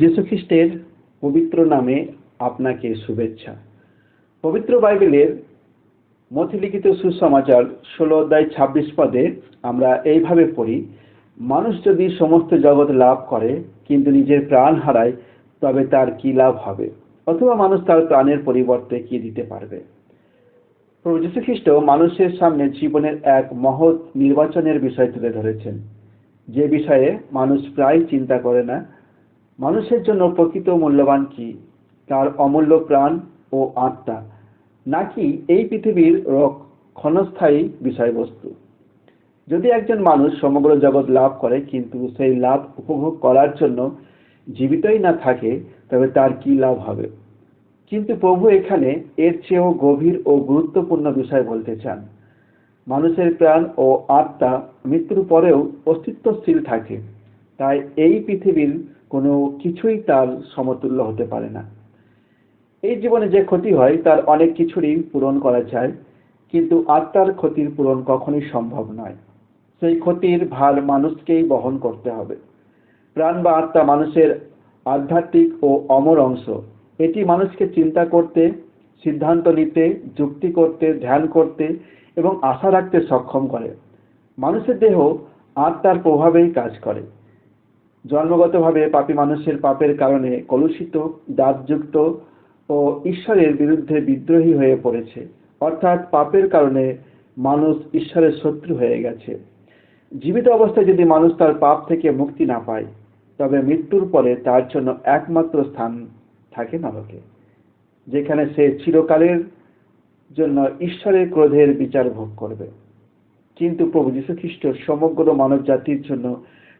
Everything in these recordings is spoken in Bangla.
যীশু খ্রিস্টের পবিত্র নামে আপনাকে শুভেচ্ছা। পবিত্র বাইবেলের মথিলিখিত সুসমাচার 16 অধ্যায় 26 পদে আমরা এইভাবে পড়ি, মানুষ যদি সমস্ত জগৎ লাভ করে কিন্তু নিজের প্রাণ হারায় তবে তার কি লাভ হবে, অথবা মানুষ তার প্রাণের পরিবর্তে কি দিতে পারবে। প্রভু যীশু খ্রিস্ট মানুষের সামনে জীবনের এক মহৎ নির্বাচনের বিষয় তুলে ধরেছেন, যে বিষয়ে মানুষ প্রায় চিন্তা করে না। মানুষের জন্য প্রকৃত মূল্যবান কি, তার অমূল্য প্রাণ ও আত্মা, নাকি এই পৃথিবীর ক্ষণস্থায়ী বিষয়বস্তু। যদি একজন মানুষ সমগ্র জগৎ লাভ করে কিন্তু সেই লাভ উপভোগ করার জন্য জীবিতই না থাকে, তবে তার কি লাভ হবে। কিন্তু প্রভু এখানে এর চেয়েও গভীর ও গুরুত্বপূর্ণ বিষয় বলতে চান। মানুষের প্রাণ ও আত্মা মৃত্যুর পরেও অস্তিত্বশীল থাকে, তাই এই পৃথিবীর কোনো কিছুই তার সমতুল্য হতে পারে না। এই জীবনে যে ক্ষতি হয় তার অনেক কিছুরই পূরণ করা যায়, কিন্তু আত্মার ক্ষতির পূরণ কখনোই সম্ভব নয়। সেই ক্ষতির ভার মানুষকেই বহন করতে হবে। প্রাণ বা আত্মা মানুষের আধ্যাত্মিক ও অমর অংশ। এটি মানুষকে চিন্তা করতে, সিদ্ধান্ত নিতে, যুক্তি করতে, ধ্যান করতে এবং আশা রাখতে সক্ষম করে। মানুষের দেহ আত্মার প্রভাবেই কাজ করে। জন্মগতভাবে পাপী মানুষের পাপের কারণে কলুষিত, দাঁতযুক্ত ও ঈশ্বরের বিরুদ্ধে বিদ্রোহী হয়ে পড়েছে। অর্থাৎ পাপের কারণে মানুষ ঈশ্বরের শত্রু হয়ে গেছে। জীবিত অবস্থায় যদি মানুষ তার পাপ থেকে মুক্তি না পায়, তবে মৃত্যুর পরে তার জন্য একমাত্র স্থান থাকে নরকে, যেখানে সে চিরকালের জন্য ঈশ্বরের ক্রোধের বিচার ভোগ করবে। কিন্তু প্রভু যীশু খ্রিস্ট সমগ্র মানব জাতির জন্য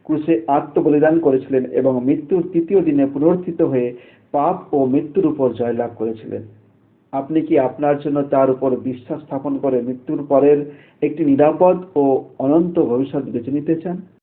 ক্রুশে আত্মবলিদান করেছিলেন এবং মৃত্যুর তৃতীয় দিনে পুনরুত্থিত হয়ে পাপ ও মৃত্যুর উপর জয়লাভ করেছিলেন। আপনি কি আপনার জন্য তার উপর বিশ্বাস স্থাপন করে মৃত্যুর পরের একটি নিরাপদ ও অনন্ত ভবিষ্যৎ বেছে নিতে চান?